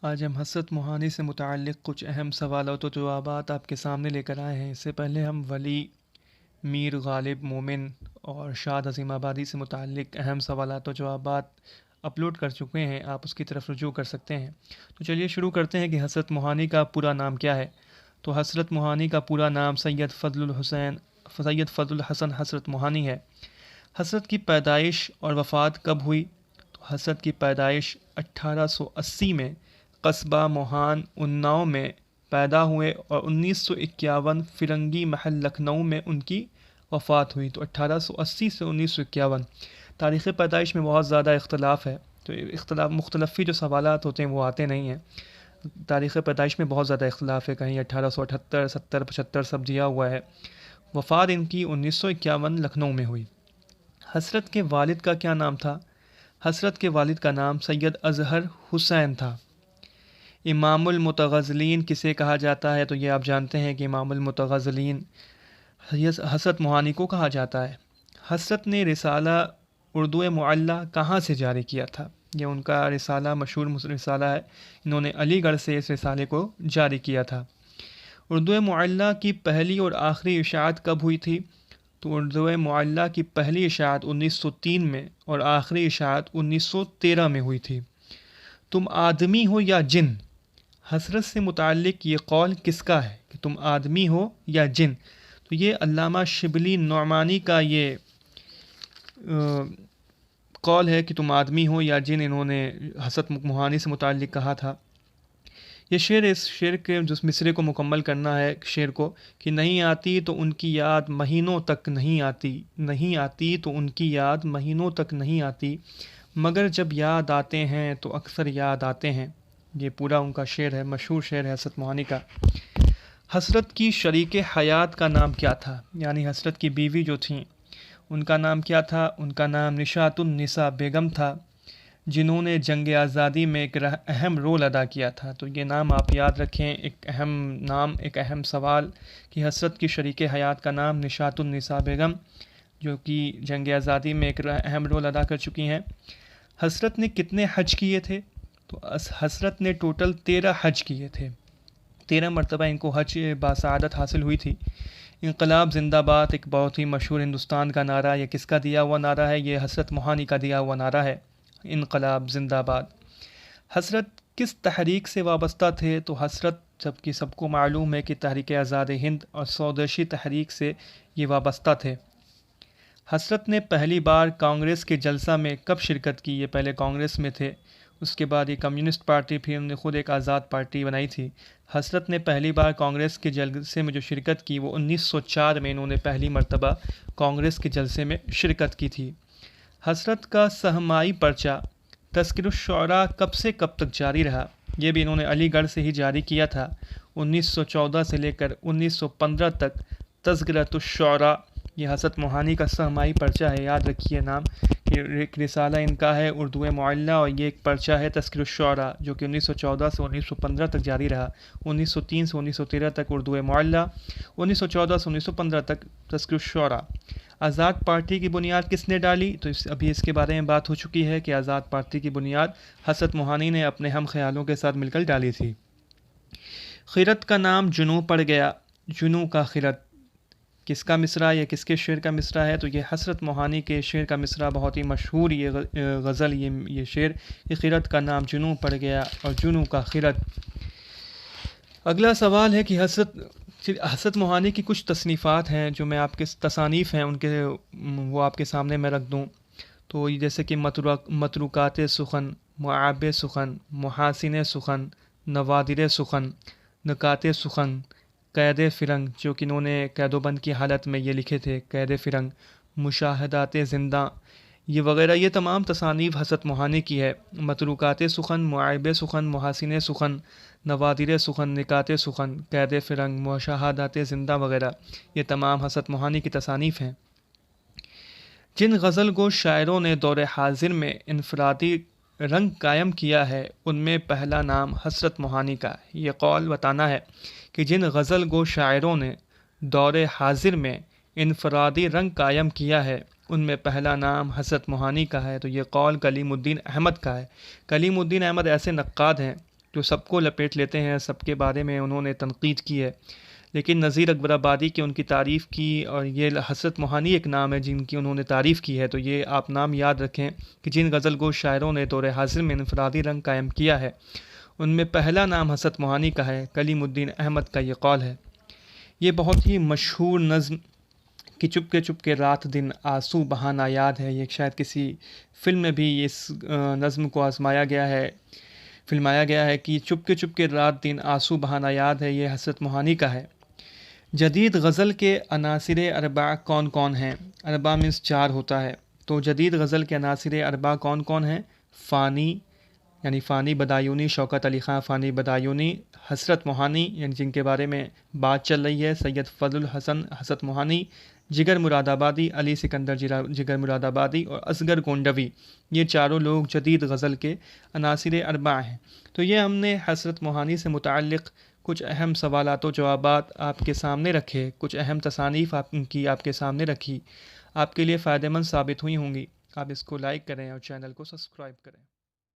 آج ہم حسرت موہانی سے متعلق کچھ اہم سوالات و جوابات آپ کے سامنے لے کر آئے ہیں۔ اس سے پہلے ہم ولی، میر غالب مومن اور شاد عظیم آبادی سے متعلق اہم سوالات و جوابات اپلوڈ کر چکے ہیں، آپ اس کی طرف رجوع کر سکتے ہیں۔ تو چلیے شروع کرتے ہیں کہ حسرت موہانی کا پورا نام کیا ہے۔ تو حسرت موہانی کا پورا نام سید فضل الحسن حسرت موہانی ہے۔ حسرت کی پیدائش اور وفات کب ہوئی؟ تو حسرت کی پیدائش 1880 میں قصبہ موہان اناؤ میں پیدا ہوئے اور 1951 فرنگی محل لکھنؤ میں ان کی وفات ہوئی۔ تو 1880 سے 1951 تاریخ پیدائش میں بہت زیادہ اختلاف ہے، تو مختلفی جو سوالات ہوتے ہیں وہ آتے نہیں ہیں۔ تاریخ پیدائش میں بہت زیادہ اختلاف ہے، کہیں 1878، 70، 75 سب دیا ہوا ہے۔ وفات ان کی 1951 لکھنؤ میں ہوئی۔ حسرت کے والد کا کیا نام تھا؟ حسرت کے والد کا نام سید اظہر حسین تھا۔ امام المتغزلین کسے کہا جاتا ہے؟ تو یہ آپ جانتے ہیں کہ امام المتغزلین حسرت موہانی کو کہا جاتا ہے۔ حسرت نے رسالہ اردو معلی کہاں سے جاری کیا تھا؟ یہ ان کا رسالہ مشہور رسالہ ہے، انہوں نے علی گڑھ سے اس رسالے کو جاری کیا تھا۔ اردو معلی کی پہلی اور آخری اشاعت کب ہوئی تھی؟ تو اردو معلی کی پہلی اشاعت 1903 میں اور آخری اشاعت 1913 میں ہوئی تھی۔ تم آدمی ہو یا جن؟ حسرت سے متعلق یہ قول کس کا ہے کہ تم آدمی ہو یا جن؟ تو یہ علامہ شبلی نعمانی کا یہ قول ہے کہ تم آدمی ہو یا جن، انہوں نے حسرت موہانی سے متعلق کہا تھا۔ یہ شعر، اس شعر کے جس مصرے کو مکمل کرنا ہے شعر کو کہ نہیں آتی تو ان کی یاد مہینوں تک نہیں آتی، نہیں آتی تو ان کی یاد مہینوں تک نہیں آتی، مگر جب یاد آتے ہیں تو اکثر یاد آتے ہیں۔ یہ پورا ان کا شعر ہے، مشہور شعر ہے حسرت موہانی کا۔ حسرت کی شریک حیات کا نام کیا تھا؟ یعنی حسرت کی بیوی جو تھیں ان کا نام کیا تھا؟ ان کا نام نشاط النساء بیگم تھا، جنہوں نے جنگ آزادی میں ایک اہم رول ادا کیا تھا۔ تو یہ نام آپ یاد رکھیں، ایک اہم نام، ایک اہم سوال کہ حسرت کی شریک حیات کا نام نشاط النساء بیگم، جو کہ جنگ آزادی میں ایک اہم رول ادا کر چکی ہیں۔ حسرت نے کتنے حج کیے تھے؟ تو حسرت نے ٹوٹل 13 حج کیے تھے، 13 مرتبہ ان کو حج باسعادت حاصل ہوئی تھی۔ انقلاب زندہ باد ایک بہت ہی مشہور ہندوستان کا نعرہ، یہ کس کا دیا ہوا نعرہ ہے؟ یہ حسرت موہانی کا دیا ہوا نعرہ ہے، انقلاب زندہ باد۔ حسرت کس تحریک سے وابستہ تھے؟ تو حسرت، جبکہ سب کو معلوم ہے کہ تحریک آزاد ہند اور سودیشی تحریک سے یہ وابستہ تھے۔ حسرت نے پہلی بار کانگریس کے جلسہ میں کب شرکت کی؟ یہ پہلے کانگریس میں تھے، اس کے بعد یہ کمیونسٹ پارٹی، پھر انہوں نے خود ایک آزاد پارٹی بنائی تھی۔ حسرت نے پہلی بار کانگریس کے جلسے میں جو شرکت کی وہ 1904 میں انہوں نے پہلی مرتبہ کانگریس کے جلسے میں شرکت کی تھی۔ حسرت کا سہمائی پرچہ تذکر الشعراء کب سے کب تک جاری رہا؟ یہ بھی انہوں نے علی گڑھ سے ہی جاری کیا تھا، 1914 سے لے کر 1915 تک تذکرۃ الشعراء یہ حسرت موہانی کا سہمائی پرچہ ہے، یاد رکھیے نام کہ ایک رسالہ ان کا ہے اردو معلی، اور یہ ایک پرچہ ہے تذکر الشعراء جو کہ 1914 سے 1915 تک جاری رہا، 1903 سے 1913 تک اردو معلی، 1914 سے 1915 تک تذکر الشعراء۔ آزاد پارٹی کی بنیاد کس نے ڈالی؟ تو ابھی اس کے بارے میں بات ہو چکی ہے کہ آزاد پارٹی کی بنیاد حسرت موہانی نے اپنے ہم خیالوں کے ساتھ مل کر ڈالی تھی۔ خرت کا نام جنوں پڑ گیا، جنوں کا خرت کس کا مصرع، یہ کس کے شعر کا مصرع ہے؟ تو یہ حسرت موہانی کے شعر کا مصرع، بہت ہی مشہور یہ غزل، یہ شعر کہ خرت کا نام جنوں پڑ گیا اور جنوں کا خرت۔ اگلا سوال ہے کہ حسرت موہانی کی کچھ تصنیفات ہیں جو میں آپ کے تصانیف ہیں ان کے وہ آپ کے سامنے میں رکھ دوں، تو جیسے کہ متروکات سخن، معاب سخن، محاسن سخن، نوادر سخن، نکات سخن، قید فرنگ جو کہ انہوں نے قید و بند کی حالت میں یہ لکھے تھے، قید فرنگ، مشاہدات زندہ، یہ وغیرہ، یہ تمام تصانیف حسرت موہانی کی ہے۔ متروکات سخن، معاب سخن، محاسن سخن، نوادر سخن، نکات سخن، قید فرنگ، مشاہدات زندہ وغیرہ، یہ تمام حسرت موہانی کی تصانیف ہیں۔ جن غزل گو شاعروں نے دور حاضر میں انفرادی رنگ قائم کیا ہے ان میں پہلا نام حسرت موہانی کا ہے۔ یہ قول بتانا ہے کہ جن غزل گو شاعروں نے دور حاضر میں انفرادی رنگ قائم کیا ہے ان میں پہلا نام حسرت موہانی کا ہے، تو یہ قول کلیم الدین احمد کا ہے۔ کلیم الدین احمد ایسے نقاد ہیں جو سب کو لپیٹ لیتے ہیں، سب کے بارے میں انہوں نے تنقید کی ہے، لیکن نذیر اکبر آبادی کی ان کی تعریف کی، اور یہ حسرت موہانی ایک نام ہے جن کی انہوں نے تعریف کی ہے، تو یہ آپ نام یاد رکھیں کہ جن غزل گو شاعروں نے دور حاضر میں انفرادی رنگ قائم کیا ہے ان میں پہلا نام حسرت موہانی کا ہے۔ کلیم الدین احمد کا یہ قول ہے۔ یہ بہت ہی مشہور نظم کہ چپ کے رات دن آنسو بہانا یاد ہے، یہ شاید کسی فلم میں بھی اس نظم کو آزمایا گیا ہے، فلمایا گیا ہے کہ چپ کے رات دن آنسو بہانا یاد ہے، یہ حسرت موہانی کا ہے۔ جدید غزل کے عناصر اربع کون کون ہیں؟ اربع مینس 4 ہوتا ہے، تو جدید غزل کے عناصر اربع کون کون ہیں؟ فانی یعنی فانی بدایونی، شوکت علی خان فانی بدایونی، حسرت موہانی یعنی جن کے بارے میں بات چل رہی ہے، سید فضل الحسن حسرت موہانی، جگر مراد آبادی علی سکندر جگر مراد آبادی، اور اصغر گونڈوی، یہ چاروں لوگ جدید غزل کے عناصر اربع ہیں۔ تو یہ ہم نے حسرت موہانی سے متعلق کچھ اہم سوالات و جوابات آپ کے سامنے رکھے، کچھ اہم تصانیف آپ کے سامنے رکھی، آپ کے لیے فائدہ مند ثابت ہوئی ہوں گی۔ آپ اس کو لائک کریں اور چینل کو سبسکرائب کریں۔